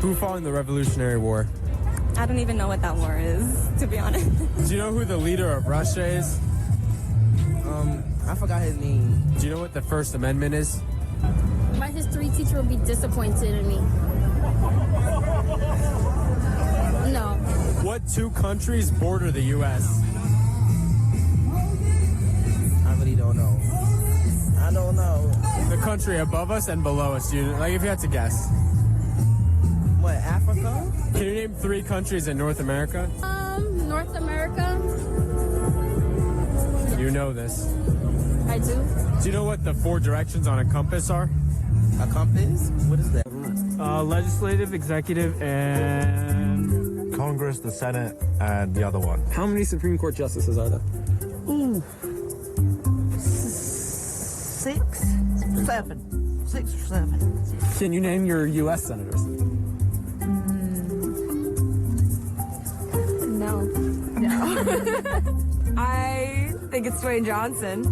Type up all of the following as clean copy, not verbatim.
Who fought in the Revolutionary War? I don't even know what that war is, to be honest. Do you know who the leader of Russia is? I forgot his name. Do you know what the First Amendment is? My history teacher would be disappointed in me. No. What two countries border the U.S.? I really don't know. I don't know. The country above us and below us. Like, if you had to guess. What, Africa? Can you name 3 countries in North America? North America. You know this. I do. Do you know what the 4 directions on a compass are? A compass? What is that? Legislative, executive, and... Congress, the Senate, and the other one. How many Supreme Court justices are there? Ooh. 6? 7. 6 or 7. Can you name your U.S. senators? No. I think it's Dwayne Johnson.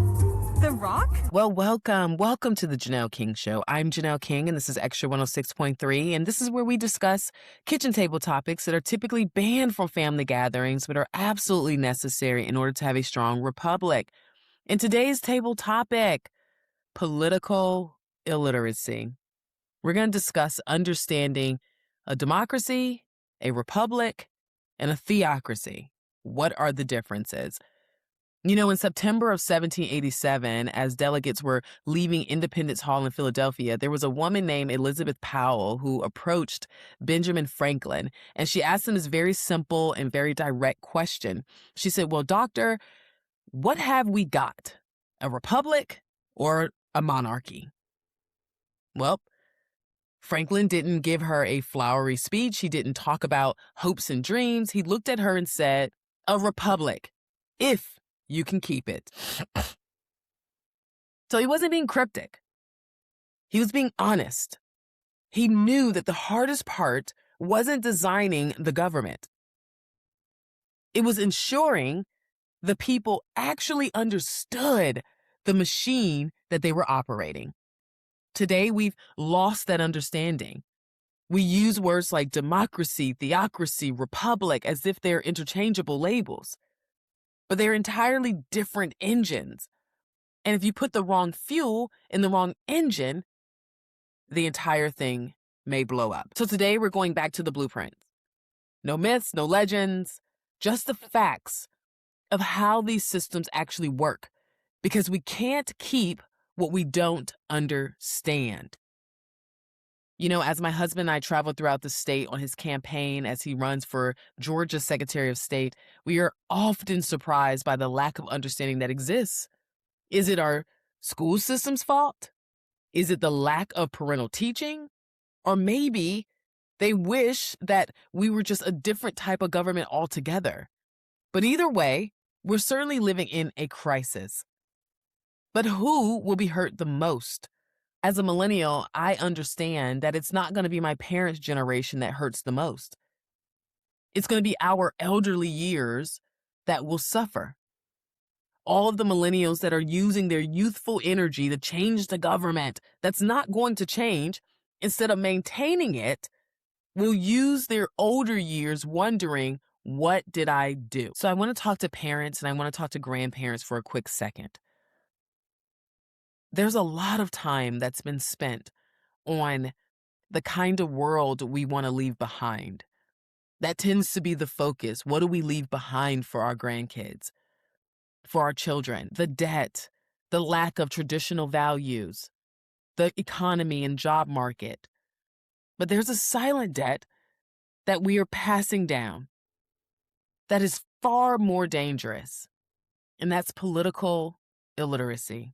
The Rock? Well, welcome to the Janelle King Show. I'm Janelle King, and this is Extra 106.3, and this is where we discuss kitchen table topics that are typically banned from family gatherings, but are absolutely necessary in order to have a strong republic. In today's table topic, political illiteracy. We're going to discuss understanding a democracy, a republic, and a theocracy. What are the differences? You know, in September of 1787, as delegates were leaving Independence Hall in Philadelphia, there was a woman named Elizabeth Powell who approached Benjamin Franklin, and she asked him this very simple and very direct question. She said, well, doctor, what have we got? A republic or a monarchy? Well, Franklin didn't give her a flowery speech. He didn't talk about hopes and dreams. He looked at her and said, a republic, if you can keep it. So he wasn't being cryptic. He was being honest. He knew that the hardest part wasn't designing the government. It was ensuring the people actually understood the machine that they were operating. Today, we've lost that understanding. We use words like democracy, theocracy, republic as if they're interchangeable labels. But they're entirely different engines. And if you put the wrong fuel in the wrong engine, the entire thing may blow up. So today we're going back to the blueprints. No myths, no legends, just the facts of how these systems actually work. Because we can't keep what we don't understand. You know, as my husband and I traveled throughout the state on his campaign as he runs for Georgia's Secretary of State, we are often surprised by the lack of understanding that exists. Is it our school system's fault? Is it the lack of parental teaching? Or maybe they wish that we were just a different type of government altogether. But either way, we're certainly living in a crisis. But who will be hurt the most? As a millennial, I understand that it's not going to be my parents' generation that hurts the most. It's going to be our elderly years that will suffer. All of the millennials that are using their youthful energy to change the government that's not going to change, instead of maintaining it, will use their older years wondering, what did I do? So I want to talk to parents and I want to talk to grandparents for a quick second. There's a lot of time that's been spent on the kind of world we want to leave behind. That tends to be the focus. What do we leave behind for our grandkids, for our children? The debt, the lack of traditional values, the economy and job market. But there's a silent debt that we are passing down that is far more dangerous, and that's political illiteracy.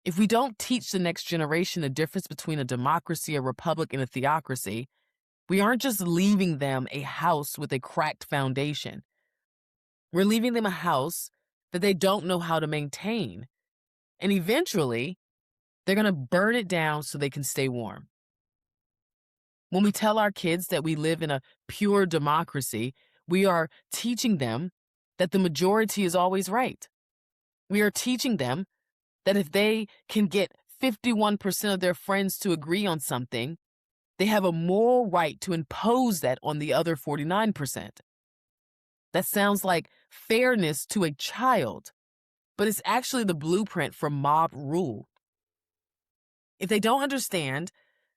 If we don't teach the next generation the difference between a democracy, a republic, and a theocracy, we aren't just leaving them a house with a cracked foundation. We're leaving them a house that they don't know how to maintain. And eventually, they're going to burn it down so they can stay warm. When we tell our kids that we live in a pure democracy, we are teaching them that the majority is always right. We are teaching them that if they can get 51% of their friends to agree on something, They have a moral right to impose that on the other 49%. That sounds like fairness to a child, but it's actually the blueprint for mob rule. If they don't understand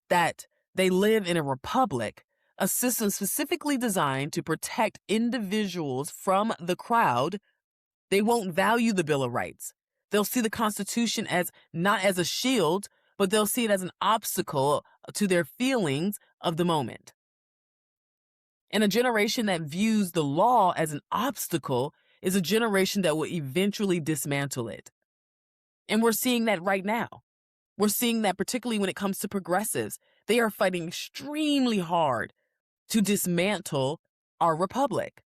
that they live in a republic, a system specifically designed to protect individuals from the crowd, they won't value the Bill of Rights. They'll see the Constitution as not as a shield, but they'll see it as an obstacle to their feelings of the moment. And a generation that views the law as an obstacle is a generation that will eventually dismantle it. And we're seeing that right now. We're seeing that particularly when it comes to progressives. They are fighting extremely hard to dismantle our republic.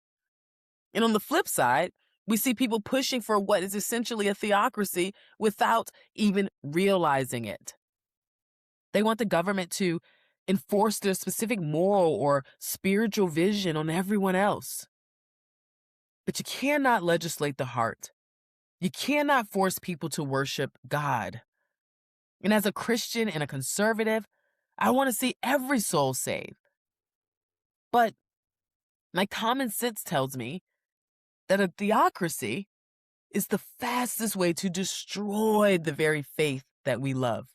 And on the flip side, we see people pushing for what is essentially a theocracy without even realizing it. They want the government to enforce their specific moral or spiritual vision on everyone else. But you cannot legislate the heart. You cannot force people to worship God. And as a Christian and a conservative, I want to see every soul saved. But my common sense tells me that a theocracy is the fastest way to destroy the very faith that we love.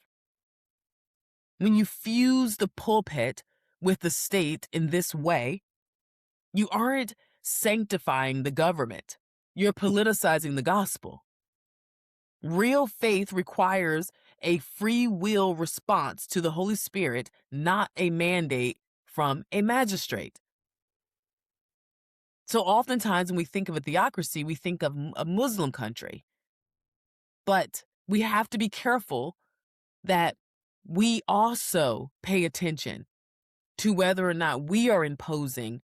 When you fuse the pulpit with the state in this way, you aren't sanctifying the government. You're politicizing the gospel. Real faith requires a free will response to the Holy Spirit, not a mandate from a magistrate. So oftentimes when we think of a theocracy, we think of a Muslim country. But we have to be careful that we also pay attention to whether or not we are imposing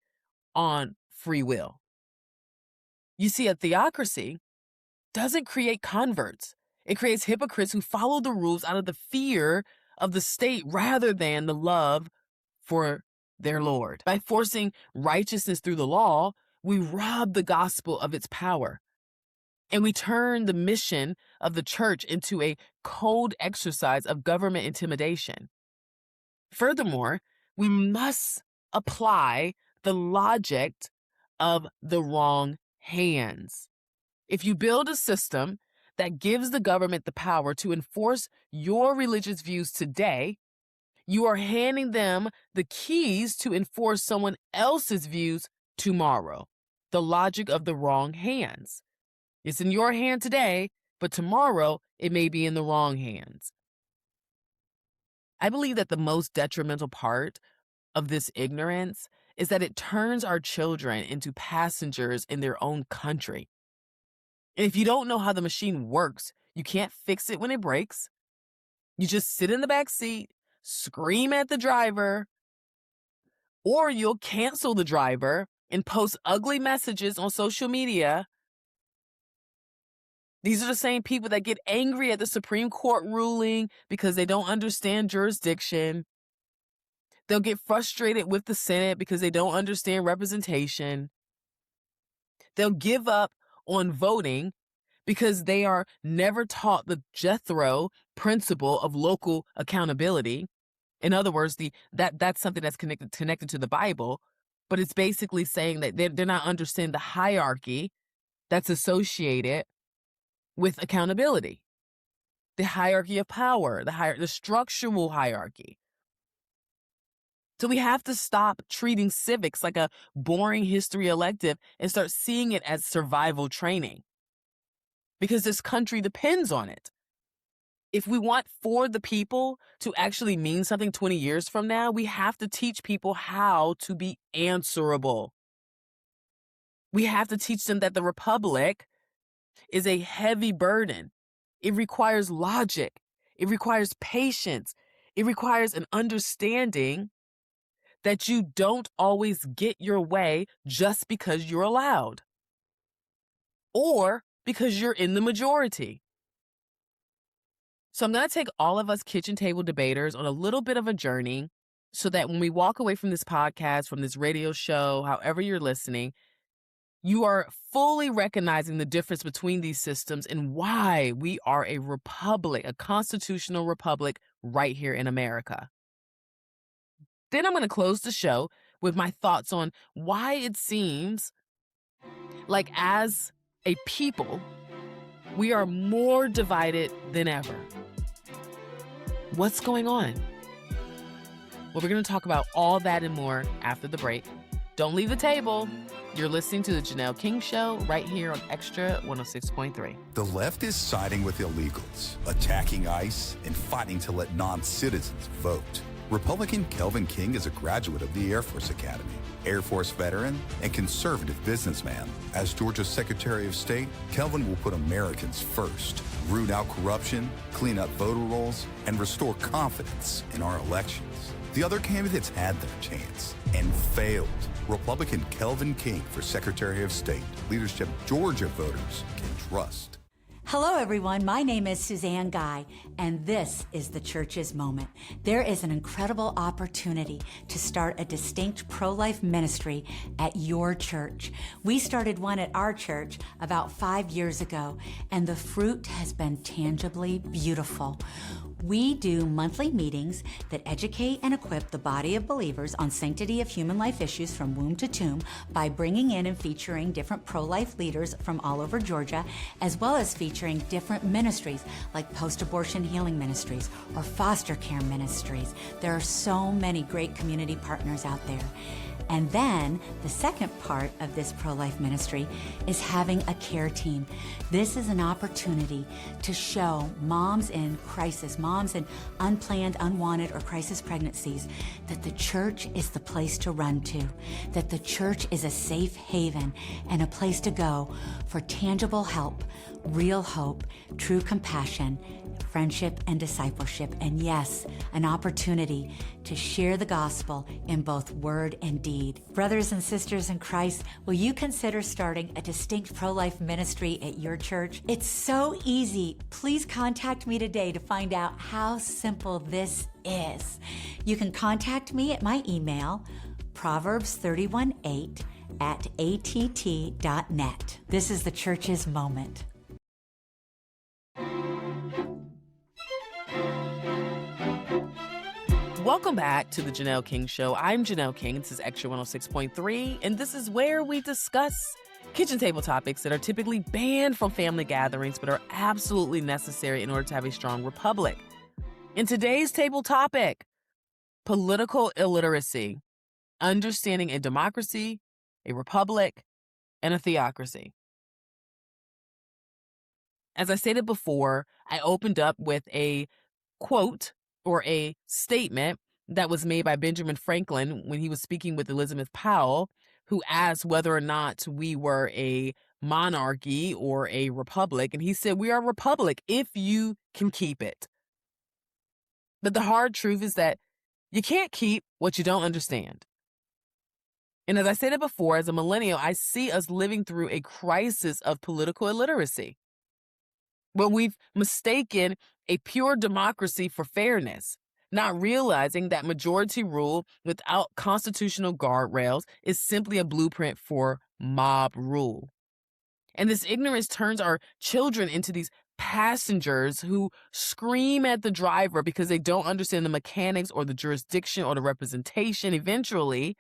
on free will. You see, a theocracy doesn't create converts. It creates hypocrites who follow the rules out of the fear of the state rather than the love for their Lord. By forcing righteousness through the law, we rob the gospel of its power. And we turn the mission of the church into a cold exercise of government intimidation. Furthermore, we must apply the logic of the wrong hands. If you build a system that gives the government the power to enforce your religious views today, you are handing them the keys to enforce someone else's views tomorrow. The logic of the wrong hands. It's in your hand today, but tomorrow it may be in the wrong hands. I believe that the most detrimental part of this ignorance is that it turns our children into passengers in their own country. And if you don't know how the machine works, you can't fix it when it breaks. You just sit in the back seat, scream at the driver, or you'll cancel the driver and post ugly messages on social media. These are the same people that get angry at the Supreme Court ruling because they don't understand jurisdiction. They'll get frustrated with the Senate because they don't understand representation. They'll give up on voting because they are never taught the Jethro principle of local accountability. In other words, that's something that's connected to the Bible, but it's basically saying that they're not understanding the hierarchy that's associated with accountability, the hierarchy of power, the structural hierarchy. So we have to stop treating civics like a boring history elective and start seeing it as survival training, because this country depends on it. If we want for the people to actually mean something 20 years from now, we have to teach people how to be answerable. We have to teach them that the republic is a heavy burden. It requires logic. It requires patience. It requires an understanding that you don't always get your way just because you're allowed or because you're in the majority. So I'm going to take all of us kitchen table debaters on a little bit of a journey so that when we walk away from this podcast, from this radio show, however you're listening, you are fully recognizing the difference between these systems and why we are a republic, a constitutional republic right here in America. Then I'm going to close the show with my thoughts on why it seems like as a people, we are more divided than ever. What's going on? Well, we're going to talk about all that and more after the break. Don't leave the table. You're listening to the Janelle King Show right here on Extra 106.3. The left is siding with illegals, attacking ICE, and fighting to let non-citizens vote. Republican Kelvin King is a graduate of the Air Force Academy, Air Force veteran, and conservative businessman. As Georgia's Secretary of State, Kelvin will put Americans first, root out corruption, clean up voter rolls, and restore confidence in our elections. The other candidates had their chance and failed. Republican Kelvin King for Secretary of State, leadership Georgia voters can trust. Hello, everyone. My name is Suzanne Guy, and this is the Church's Moment. There is an incredible opportunity to start a distinct pro-life ministry at your church. We started one at our church about 5 years ago, and the fruit has been tangibly beautiful. We do monthly meetings that educate and equip the body of believers on sanctity of human life issues from womb to tomb by bringing in and featuring different pro-life leaders from all over Georgia, as well as featuring different ministries like post-abortion healing ministries or foster care ministries. There are so many great community partners out there. And then the second part of this pro-life ministry is having a care team. This is an opportunity to show moms in crisis, moms in unplanned, unwanted, or crisis pregnancies that the church is the place to run to, that the church is a safe haven and a place to go for tangible help, real hope, true compassion, friendship, and discipleship, and yes, an opportunity to share the gospel in both word and deed. Brothers and sisters in Christ, will you consider starting a distinct pro-life ministry at your church? It's so easy. Please contact me today to find out how simple this is. You can contact me at my email, proverbs318@att.net. This is the Church's Moment. Welcome back to the Janelle King Show. I'm Janelle King. This is Extra 106.3, and this is where we discuss kitchen table topics that are typically banned from family gatherings but are absolutely necessary in order to have a strong republic. In today's table topic, political illiteracy, understanding a democracy, a republic, and a theocracy. As I stated before, I opened up with a quote or a statement that was made by Benjamin Franklin when he was speaking with Elizabeth Powell, who asked whether or not we were a monarchy or a republic. And he said, "We are a republic if you can keep it." But the hard truth is that you can't keep what you don't understand. And as I said it before, as a millennial, I see us living through a crisis of political illiteracy. But we've mistaken a pure democracy for fairness, not realizing that majority rule without constitutional guardrails is simply a blueprint for mob rule. And this ignorance turns our children into these passengers who scream at the driver because they don't understand the mechanics or the jurisdiction or the representation, eventually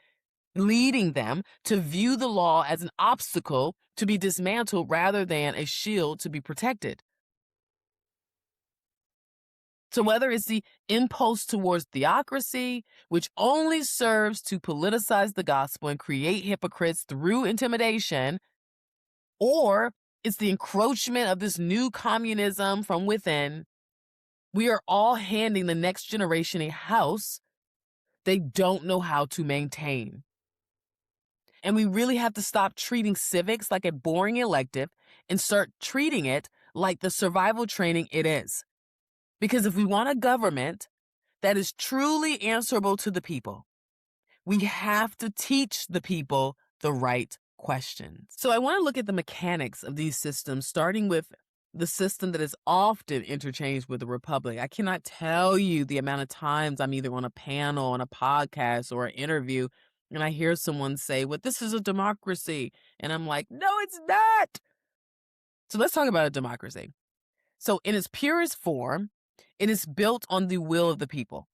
leading them to view the law as an obstacle to be dismantled rather than a shield to be protected. So whether it's the impulse towards theocracy, which only serves to politicize the gospel and create hypocrites through intimidation, or it's the encroachment of this new communism from within, we are all handing the next generation a house they don't know how to maintain. And we really have to stop treating civics like a boring elective and start treating it like the survival training it is. Because if we want a government that is truly answerable to the people, we have to teach the people the right questions. So I want to look at the mechanics of these systems, starting with the system that is often interchanged with the republic. I cannot tell you the amount of times I'm either on a panel, on a podcast, or an interview, and I hear someone say, "Well, this is a democracy." And I'm like, no, it's not. So let's talk about a democracy. So in its purest form, it is built on the will of the people.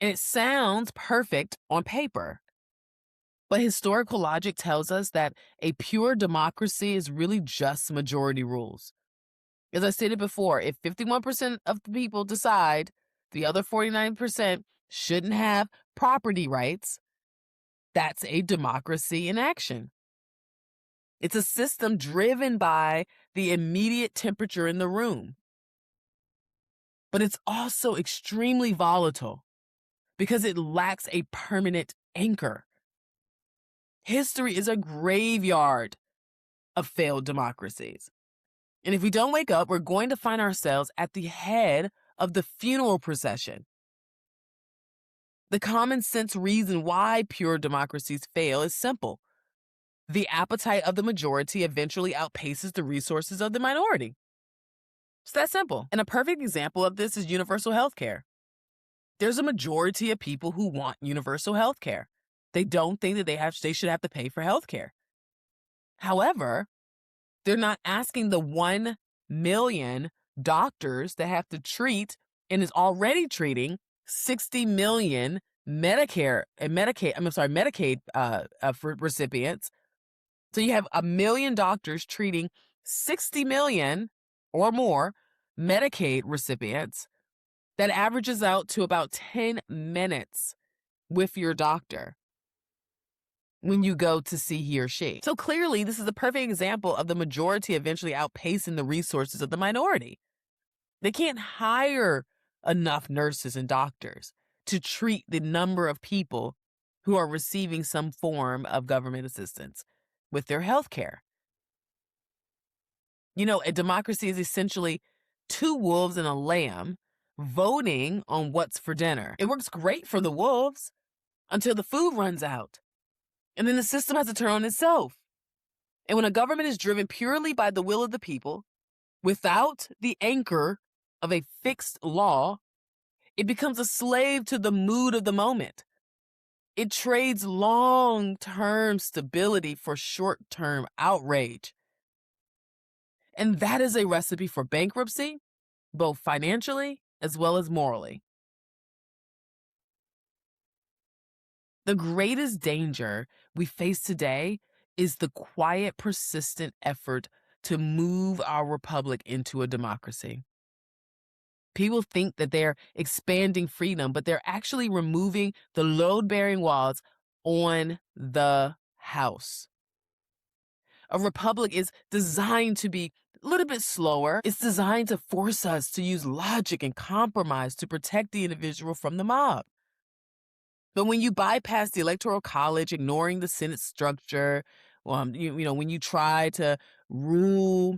And it sounds perfect on paper. But historical logic tells us that a pure democracy is really just majority rules. As I stated before, if 51% of the people decide the other 49% shouldn't have property rights, that's a democracy in action. It's a system driven by the immediate temperature in the room. But it's also extremely volatile because it lacks a permanent anchor. History is a graveyard of failed democracies. And if we don't wake up, we're going to find ourselves at the head of the funeral procession. The common sense reason why pure democracies fail is simple. The appetite of the majority eventually outpaces the resources of the minority. It's that simple. And a perfect example of this is universal health care. There's a majority of people who want universal health care. They don't think that they should have to pay for health care. However, they're not asking the 1 million doctors that have to treat and is already treating 60 million Medicaid for recipients. So you have 1 million doctors treating 60 million or more Medicaid recipients. That averages out to about 10 minutes with your doctor when you go to see he or she. So clearly, this is a perfect example of the majority eventually outpacing the resources of the minority. They can't hire enough nurses and doctors to treat the number of people who are receiving some form of government assistance with their health care. You know, a democracy is essentially 2 wolves and a lamb voting on what's for dinner. It works great for the wolves until the food runs out. And then the system has to turn on itself. And when a government is driven purely by the will of the people, without the anchor of a fixed law, it becomes a slave to the mood of the moment. It trades long-term stability for short-term outrage. And that is a recipe for bankruptcy, both financially as well as morally. The greatest danger we face today is the quiet, persistent effort to move our republic into a democracy. People think that they're expanding freedom, but they're actually removing the load-bearing walls on the house. A republic is designed to be a little bit slower. It's designed to force us to use logic and compromise to protect the individual from the mob. But when you bypass the Electoral College, ignoring the Senate structure, when you try to rule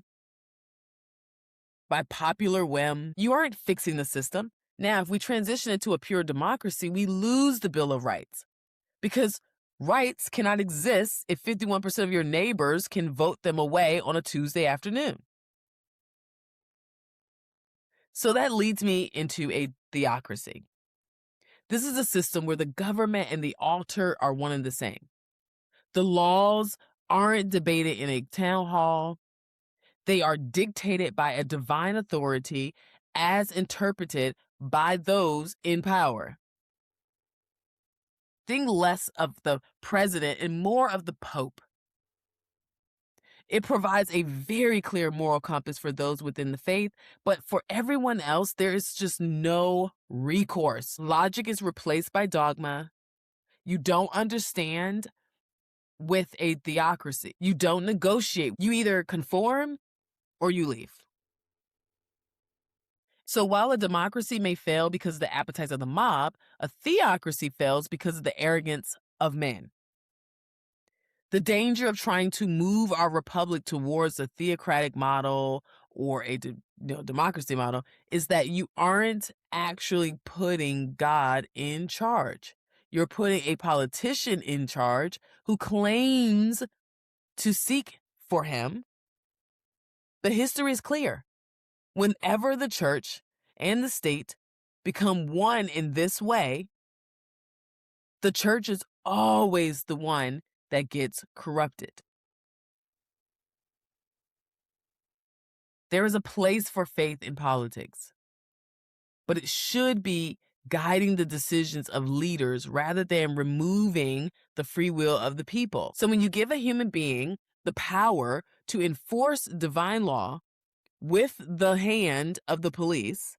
by popular whim, you aren't fixing the system. Now, if we transition into a pure democracy, we lose the Bill of Rights because rights cannot exist if 51% of your neighbors can vote them away on a Tuesday afternoon. So that leads me into a theocracy. This is a system where the government and the altar are one and the same. The laws aren't debated in a town hall. They are dictated by a divine authority as interpreted by those in power. Think less of the president and more of the Pope. It provides a very clear moral compass for those within the faith, but for everyone else, there is just no recourse. Logic is replaced by dogma. You don't understand with a theocracy. You don't negotiate. You either conform or you leave. So while a democracy may fail because of the appetites of the mob, a theocracy fails because of the arrogance of men. The danger of trying to move our republic towards a theocratic model or a democracy model is that you aren't actually putting God in charge. You're putting a politician in charge who claims to seek for him. The history is clear. Whenever the church and the state become one in this way, the church is always the one that gets corrupted. There is a place for faith in politics, but it should be guiding the decisions of leaders rather than removing the free will of the people. So when you give a human being the power to enforce divine law with the hand of the police,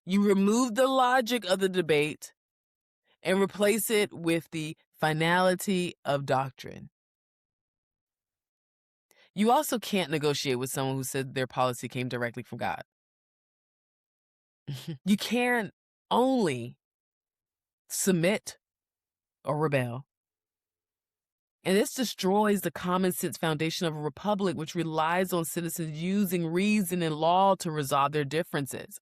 you remove the logic of the debate and replace it with the finality of doctrine. You also can't negotiate with someone who said their policy came directly from God. You can only submit or rebel. And this destroys the common sense foundation of a republic, which relies on citizens using reason and law to resolve their differences.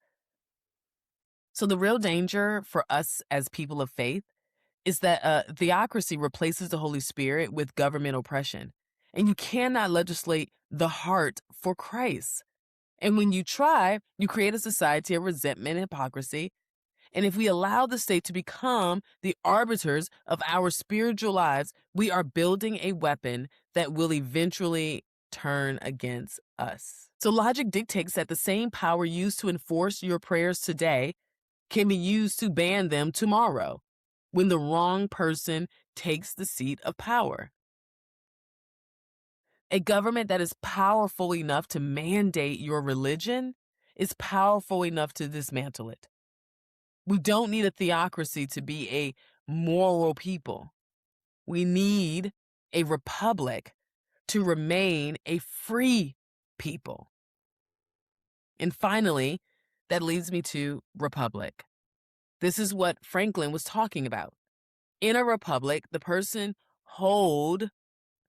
So the real danger for us as people of faith is that theocracy replaces the Holy Spirit with government oppression. And you cannot legislate the heart for Christ. And when you try, you create a society of resentment and hypocrisy. And if we allow the state to become the arbiters of our spiritual lives, we are building a weapon that will eventually turn against us. So logic dictates that the same power used to enforce your prayers today can be used to ban them tomorrow when the wrong person takes the seat of power. A government that is powerful enough to mandate your religion is powerful enough to dismantle it. We don't need a theocracy to be a moral people. We need a republic to remain a free people. And finally, that leads me to republic. This is what Franklin was talking about. In a republic, the person hold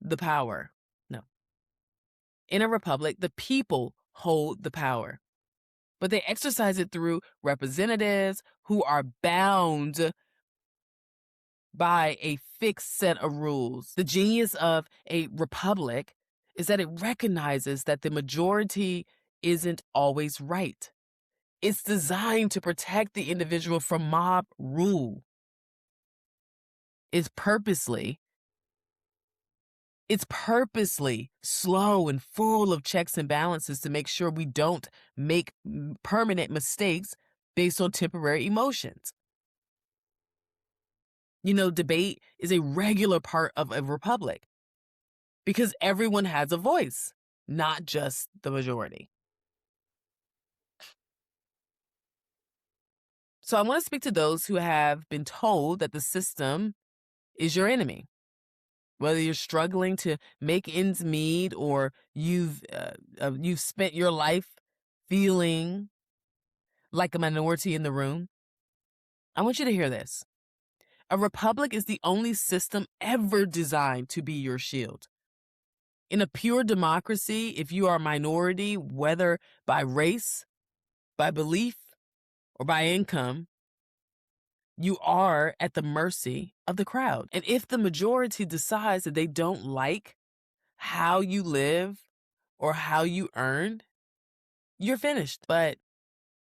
the power. No. In a republic, the people hold the power. But they exercise it through representatives who are bound by a fixed set of rules. The genius of a republic is that it recognizes that the majority isn't always right. It's designed to protect the individual from mob rule. It's purposely slow and full of checks and balances to make sure we don't make permanent mistakes based on temporary emotions. You know, debate is a regular part of a republic because everyone has a voice, not just the majority. So I want to speak to those who have been told that the system is your enemy. Whether you're struggling to make ends meet or you've spent your life feeling like a minority in the room, I want you to hear this. A republic is the only system ever designed to be your shield. In a pure democracy, if you are a minority, whether by race, by belief, or by income, you are at the mercy of the crowd. And if the majority decides that they don't like how you live or how you earn, you're finished. But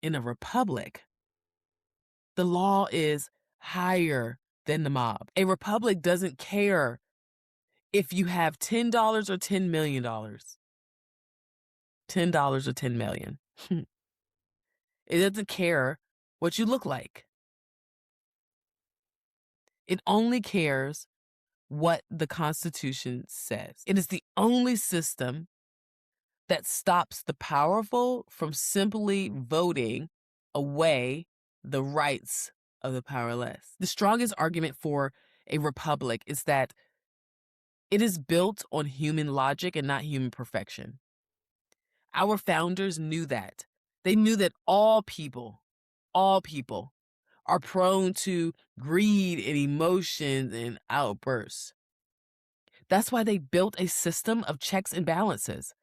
in a republic, the law is higher than the mob. A republic doesn't care if you have $10 or $10 million. $10 or $10 million. It doesn't care what you look like. It only cares what the Constitution says. It is the only system that stops the powerful from simply voting away the rights of the powerless. The strongest argument for a republic is that it is built on human logic and not human perfection. Our founders knew that. They knew that all people are prone to greed and emotions and outbursts. That's why they built a system of checks and balances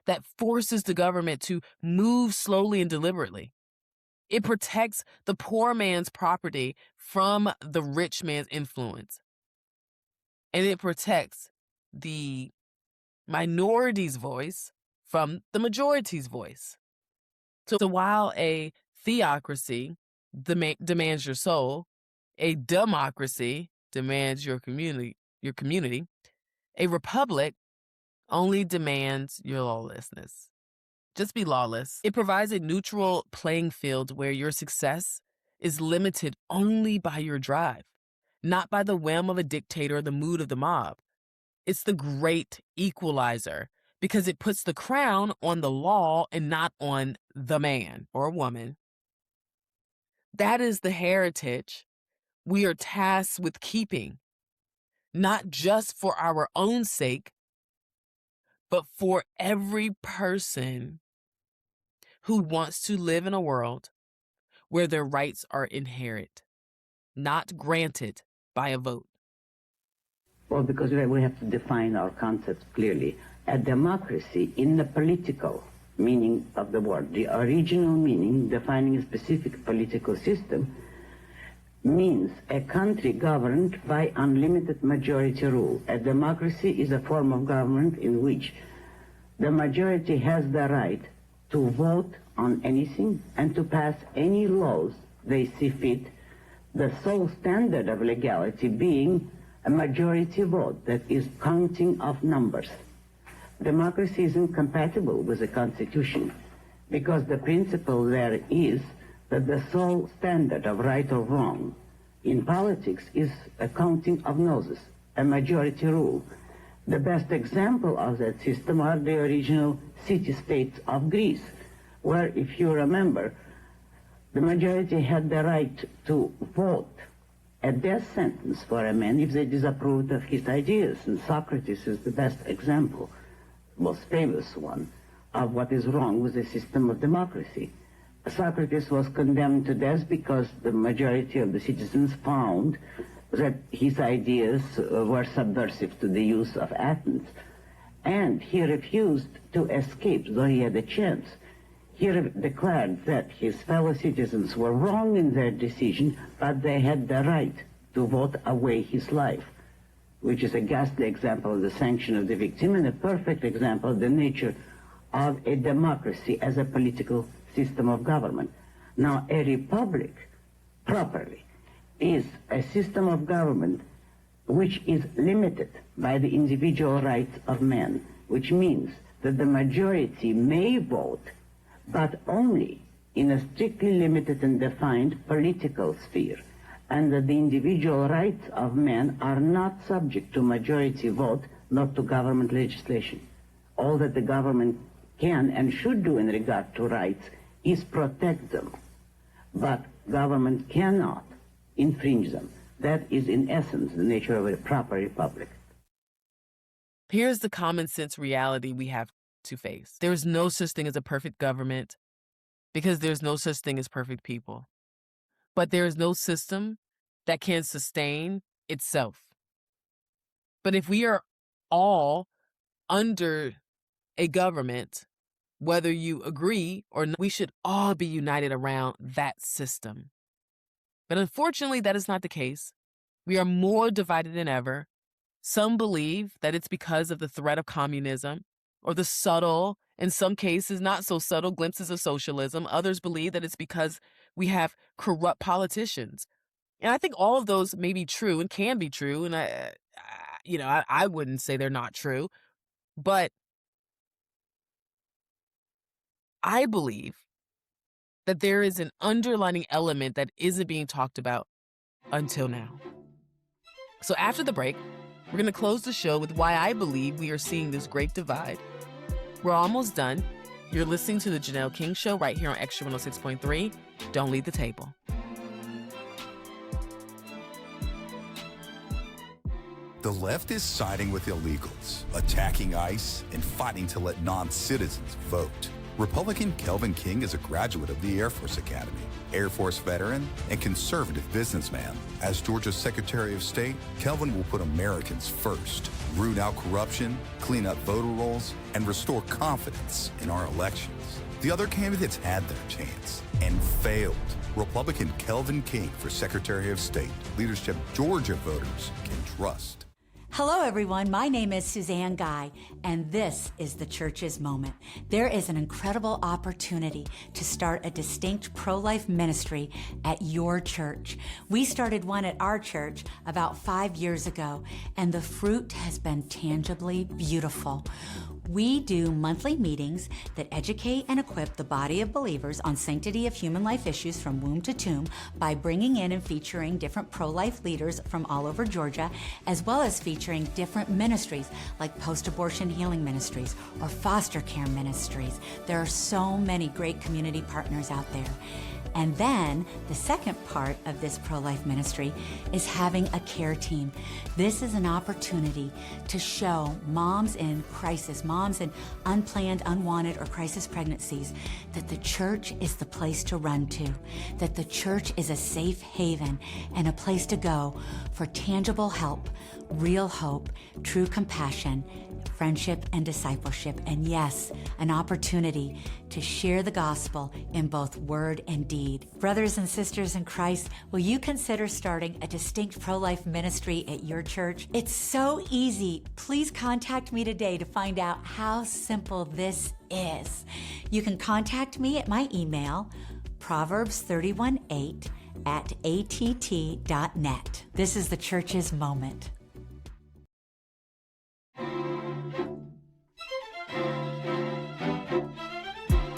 that forces the government to move slowly and deliberately. It protects the poor man's property from the rich man's influence. And it protects the minority's voice from the majority's voice. So while a theocracy demands your soul, a democracy demands your community, a republic only demands your lawlessness. Just be lawless. It provides a neutral playing field where your success is limited only by your drive, not by the whim of a dictator or the mood of the mob. It's the great equalizer because it puts the crown on the law and not on the man or woman. That is the heritage we are tasked with keeping, not just for our own sake, but for every person who wants to live in a world where their rights are inherent, not granted by a vote. Well, because we have to define our concepts clearly. A democracy, in the political meaning of the word, the original meaning, defining a specific political system, means a country governed by unlimited majority rule. A democracy is a form of government in which the majority has the right to vote on anything and to pass any laws they see fit, the sole standard of legality being a majority vote, that is counting of numbers. Democracy is incompatible with the Constitution because the principle there is that the sole standard of right or wrong in politics is a counting of noses, a majority rule. The best example of that system are the original city-states of Greece, where, if you remember, the majority had the right to vote a death sentence for a man if they disapproved of his ideas. And Socrates is the best example, most famous one, of what is wrong with the system of democracy. Socrates was condemned to death because the majority of the citizens found that his ideas were subversive to the use of Athens. And he refused to escape, though he had a chance. He declared that his fellow citizens were wrong in their decision, but they had the right to vote away his life, which is a ghastly example of the sanction of the victim and a perfect example of the nature of a democracy as a political system of government. Now, a republic, properly, is a system of government which is limited by the individual rights of man, which means that the majority may vote, but only in a strictly limited and defined political sphere, and that the individual rights of man are not subject to majority vote, not to government legislation. All that the government can and should do in regard to rights is protect them, but government cannot infringe them. That is, in essence, the nature of a proper republic. Here's the common sense reality we have to face. There's no such thing as a perfect government because there's no such thing as perfect people. But there is no system that can sustain itself. But if we are all under a government, whether you agree or not, we should all be united around that system. But unfortunately, that is not the case. We are more divided than ever. Some believe that it's because of the threat of communism or the subtle, in some cases not so subtle, glimpses of socialism. Others believe that it's because we have corrupt politicians. And I think all of those may be true and can be true. And I wouldn't say they're not true. But I believe that there is an underlying element that isn't being talked about until now. So after the break, we're going to close the show with why I believe we are seeing this great divide. We're almost done. You're listening to The Janelle King Show right here on Extra 106.3. Don't leave the table. The left is siding with illegals, attacking ICE, and fighting to let non-citizens vote. Republican Kelvin King is a graduate of the Air Force Academy, Air Force veteran, and conservative businessman. As Georgia's Secretary of State, Kelvin will put Americans first, root out corruption, clean up voter rolls, and restore confidence in our elections. The other candidates had their chance and failed. Republican Kelvin King for Secretary of State, leadership Georgia voters can trust. Hello, everyone. My name is Suzanne Guy, and this is the Church's Moment. There is an incredible opportunity to start a distinct pro-life ministry at your church. We started one at our church about 5 years ago, and the fruit has been tangibly beautiful. We do monthly meetings that educate and equip the body of believers on sanctity of human life issues from womb to tomb by bringing in and featuring different pro-life leaders from all over Georgia, as well as featuring different ministries like post-abortion healing ministries or foster care ministries. There are so many great community partners out there. And then the second part of this pro-life ministry is having a care team. This is an opportunity to show moms in crisis, moms in unplanned, unwanted, or crisis pregnancies that the church is the place to run to, that the church is a safe haven and a place to go for tangible help, real hope, true compassion, friendship, and discipleship, and yes, an opportunity to share the gospel in both word and deed. Brothers and sisters in Christ, will you consider starting a distinct pro-life ministry at your church? It's so easy. Please contact me today to find out how simple this is. You can contact me at my email, proverbs318@att.net. This is the church's moment.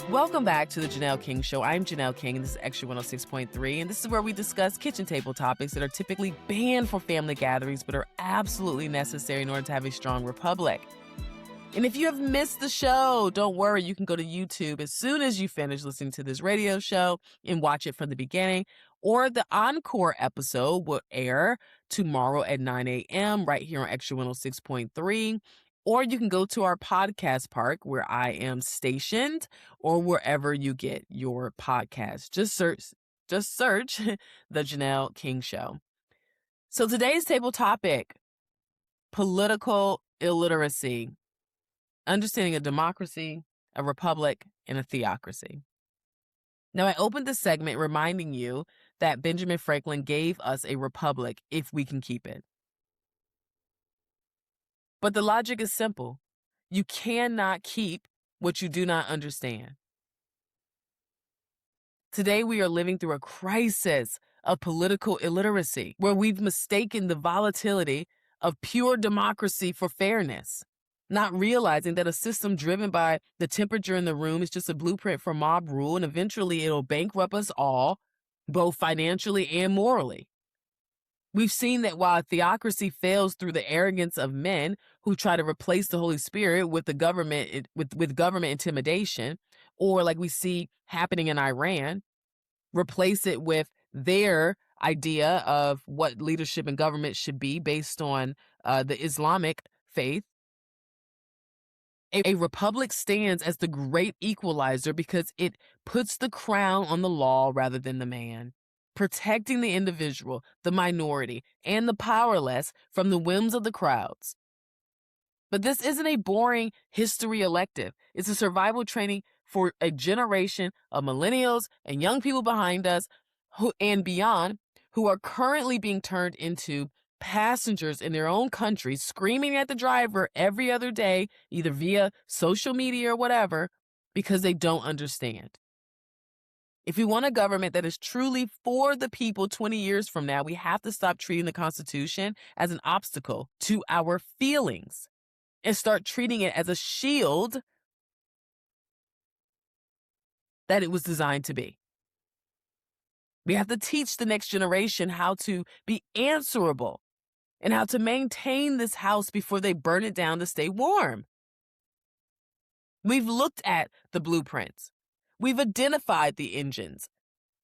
Welcome back to the Janelle King Show. I'm Janelle King, and this is Extra 106.3, and this is where we discuss kitchen table topics that are typically banned for family gatherings but are absolutely necessary in order to have a strong republic. And if you have missed the show, don't worry. You can go to YouTube as soon as you finish listening to this radio show and watch it from the beginning. Or the encore episode will air tomorrow at 9 a.m. right here on Extra 106.3. Or you can go to our podcast park where I am stationed or wherever you get your podcast. Just search The Janelle King Show. So today's table topic, political illiteracy, understanding a democracy, a republic, and a theocracy. Now, I opened this segment reminding you that Benjamin Franklin gave us a republic if we can keep it. But the logic is simple. You cannot keep what you do not understand. Today, we are living through a crisis of political illiteracy, where we've mistaken the volatility of pure democracy for fairness, not realizing that a system driven by the temperature in the room is just a blueprint for mob rule, and eventually it'll bankrupt us all, both financially and morally. We've seen that while theocracy fails through the arrogance of men who try to replace the Holy Spirit with the government, with government intimidation, or like we see happening in Iran, replace it with their idea of what leadership and government should be based on the Islamic faith. A republic stands as the great equalizer because it puts the crown on the law rather than the man, protecting the individual, the minority, and the powerless from the whims of the crowds. But this isn't a boring history elective. It's a survival training for a generation of millennials and young people behind us and beyond who are currently being turned into passengers in their own countries, screaming at the driver every other day, either via social media or whatever, because they don't understand. If we want a government that is truly for the people 20 years from now, we have to stop treating the Constitution as an obstacle to our feelings and start treating it as a shield that it was designed to be. We have to teach the next generation how to be answerable and how to maintain this house before they burn it down to stay warm. We've looked at the blueprints. We've identified the engines.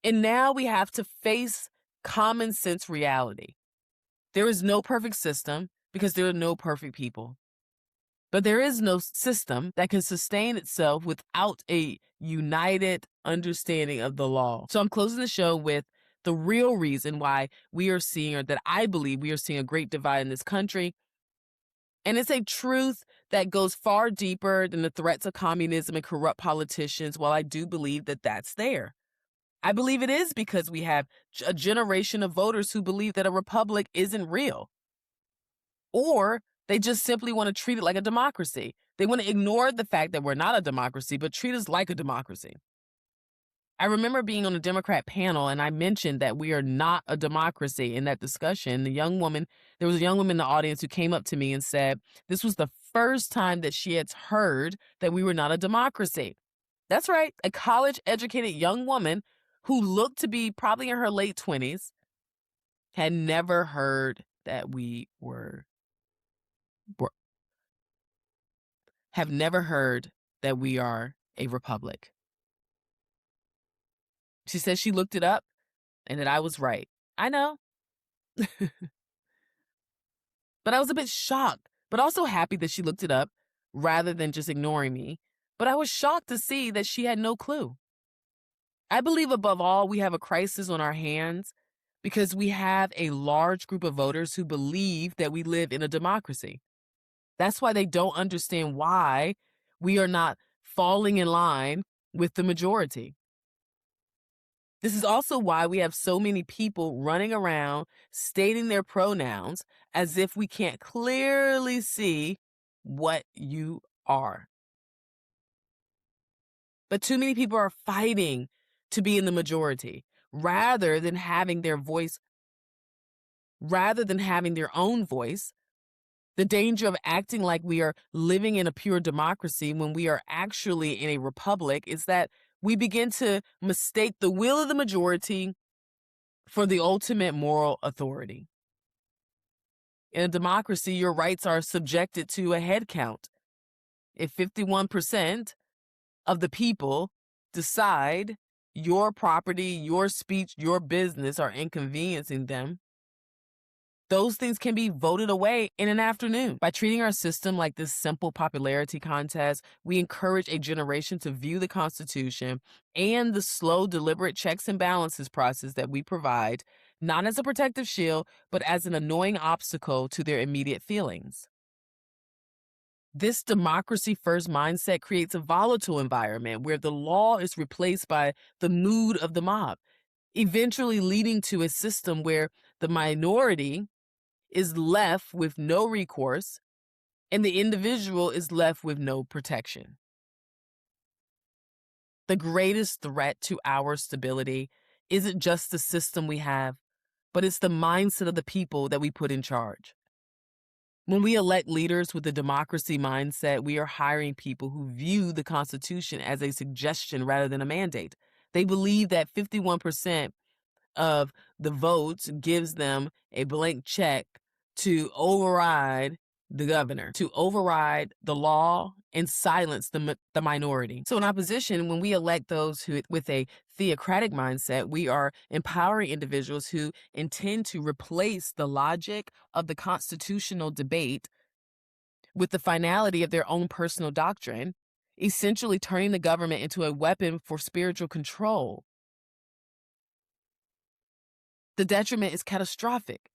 And now we have to face common sense reality. There is no perfect system because there are no perfect people. But there is no system that can sustain itself without a united understanding of the law. So I'm closing the show with the real reason why we are seeing, or that I believe we are seeing, a great divide in this country. And it's a truth that goes far deeper than the threats of communism and corrupt politicians. While I do believe that that's there, I believe it is because we have a generation of voters who believe that a republic isn't real. Or they just simply want to treat it like a democracy. They want to ignore the fact that we're not a democracy, but treat us like a democracy. I remember being on a Democrat panel, and I mentioned that we are not a democracy in that discussion. There was a young woman in the audience who came up to me and said, this was the first time that she had heard that we were not a democracy. That's right, a college-educated young woman who looked to be probably in her late 20s had never heard that we have never heard that we are a republic. She says she looked it up and that I was right. I know. But I was a bit shocked, but also happy that she looked it up rather than just ignoring me. But I was shocked to see that she had no clue. I believe above all, we have a crisis on our hands because we have a large group of voters who believe that we live in a democracy. That's why they don't understand why we are not falling in line with the majority. This is also why we have so many people running around stating their pronouns as if we can't clearly see what you are. But too many people are fighting to be in the majority rather than having their own voice. The danger of acting like we are living in a pure democracy when we are actually in a republic is that we begin to mistake the will of the majority for the ultimate moral authority. In a democracy, your rights are subjected to a head count. If 51% of the people decide your property, your speech, your business are inconveniencing them, those things can be voted away in an afternoon. By treating our system like this simple popularity contest, we encourage a generation to view the Constitution and the slow, deliberate checks and balances process that we provide, not as a protective shield, but as an annoying obstacle to their immediate feelings. This democracy-first mindset creates a volatile environment where the law is replaced by the mood of the mob, eventually leading to a system where the minority is left with no recourse and the individual is left with no protection. The greatest threat to our stability isn't just the system we have, but it's the mindset of the people that we put in charge. When we elect leaders with a democracy mindset, we are hiring people who view the Constitution as a suggestion rather than a mandate. They believe that 51% of the votes gives them a blank check to override the governor, to override the law and silence the minority. So in opposition, when we elect those who with a theocratic mindset, we are empowering individuals who intend to replace the logic of the constitutional debate with the finality of their own personal doctrine, essentially turning the government into a weapon for spiritual control. The detriment is catastrophic.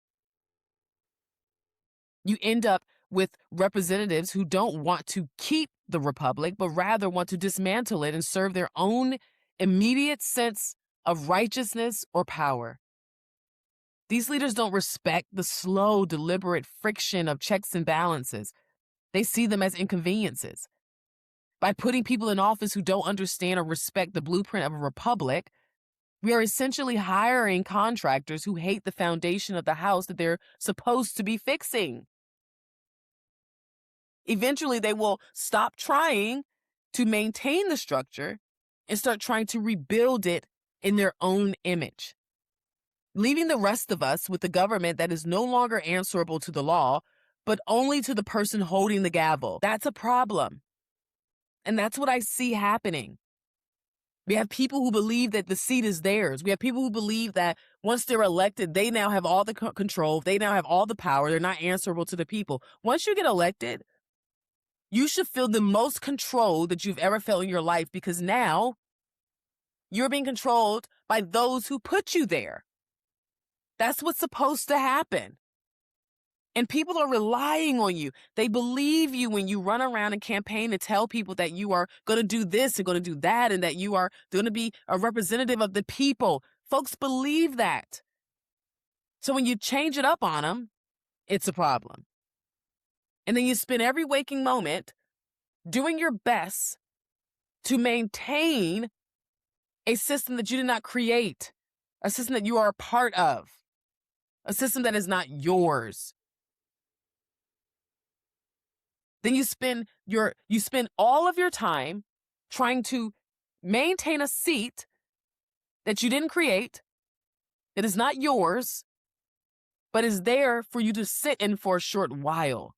You end up with representatives who don't want to keep the republic, but rather want to dismantle it and serve their own immediate sense of righteousness or power. These leaders don't respect the slow, deliberate friction of checks and balances. They see them as inconveniences. By putting people in office who don't understand or respect the blueprint of a republic, we are essentially hiring contractors who hate the foundation of the house that they're supposed to be fixing. Eventually, they will stop trying to maintain the structure and start trying to rebuild it in their own image, leaving the rest of us with a government that is no longer answerable to the law, but only to the person holding the gavel. That's a problem. And that's what I see happening. We have people who believe that the seat is theirs. We have people who believe that once they're elected, they now have all the control. They now have all the power. They're not answerable to the people. Once you get elected, you should feel the most control that you've ever felt in your life because now you're being controlled by those who put you there. That's what's supposed to happen. And people are relying on you. They believe you when you run around and campaign to tell people that you are going to do this and going to do that and that you are going to be a representative of the people. Folks believe that. So when you change it up on them, it's a problem. And then you spend every waking moment doing your best to maintain a system that you did not create, a system that you are a part of, a system that is not yours. Then you spend all of your time trying to maintain a seat that you didn't create, that is not yours, but is there for you to sit in for a short while.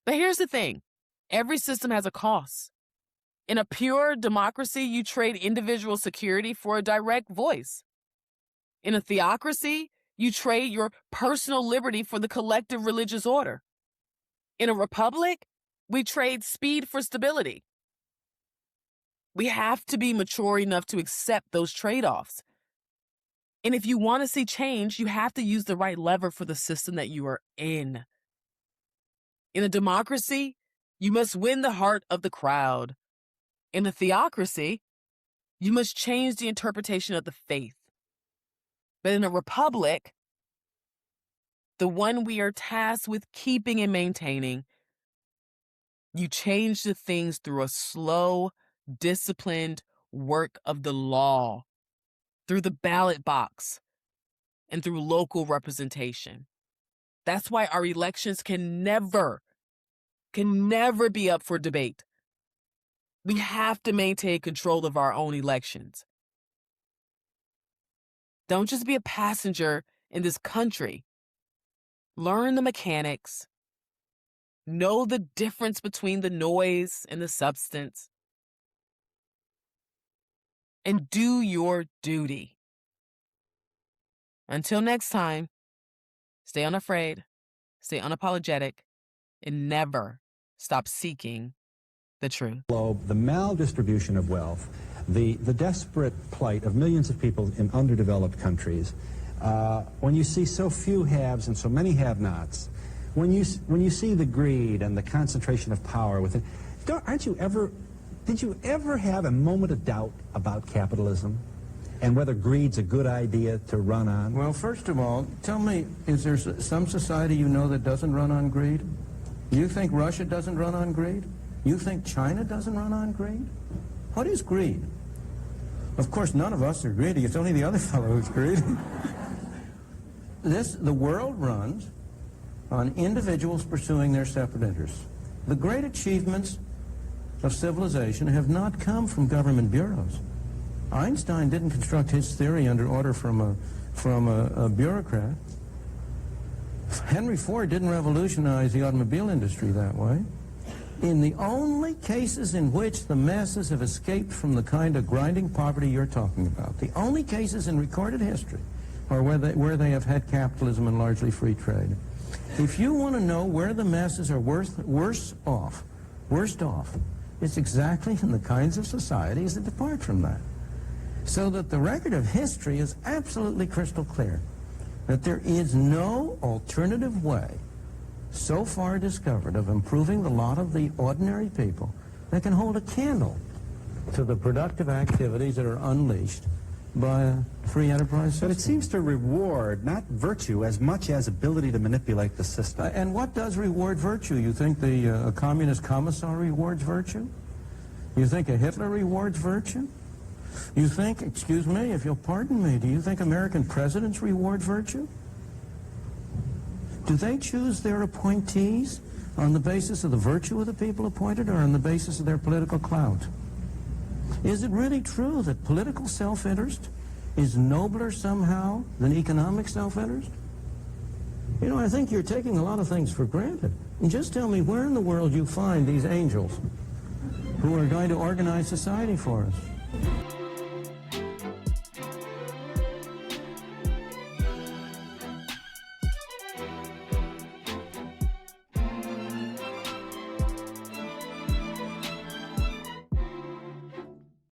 But here's the thing. Every system has a cost. In a pure democracy, you trade individual security for a direct voice. In a theocracy, you trade your personal liberty for the collective religious order. In a republic, we trade speed for stability. We have to be mature enough to accept those trade-offs. And if you want to see change, you have to use the right lever for the system that you are in. In a democracy, you must win the heart of the crowd. In a theocracy, you must change the interpretation of the faith. But in a republic, the one we are tasked with keeping and maintaining, you change the things through a slow, disciplined work of the law, through the ballot box, and through local representation. That's why our elections can never be up for debate. We have to maintain control of our own elections. Don't just be a passenger in this country. Learn the mechanics. Know the difference between the noise and the substance. And do your duty. Until next time, stay unafraid, stay unapologetic, and never stop seeking the truth. The maldistribution of wealth, the desperate plight of millions of people in underdeveloped countries, when you see so few haves and so many have-nots, when you see the greed and the concentration of power within, did you ever have a moment of doubt about capitalism and whether greed's a good idea to run on? Well, first of all, tell me, is there some society you know that doesn't run on greed? You think Russia doesn't run on greed? You think China doesn't run on greed? What is greed? Of course, none of us are greedy. It's only the other fellow who's greedy. The world runs on individuals pursuing their separate interests. The great achievements of civilization have not come from government bureaus. Einstein didn't construct his theory under order from a bureaucrat. Henry Ford didn't revolutionize the automobile industry that way. In the only cases in which the masses have escaped from the kind of grinding poverty you're talking about, the only cases in recorded history are where they have had capitalism and largely free trade. If you want to know where the masses are worst off, it's exactly in the kinds of societies that depart from that. So that the record of history is absolutely crystal clear, that there is no alternative way so far discovered of improving the lot of the ordinary people that can hold a candle to the productive activities that are unleashed by a free enterprise system. But it seems to reward not virtue as much as ability to manipulate the system. And what does reward virtue? You think a communist commissar rewards virtue? You think a Hitler rewards virtue? You think, excuse me, if you'll pardon me, do you think American presidents reward virtue? Do they choose their appointees on the basis of the virtue of the people appointed or on the basis of their political clout? Is it really true that political self-interest is nobler somehow than economic self-interest? You know, I think you're taking a lot of things for granted. And just tell me where in the world you find these angels who are going to organize society for us.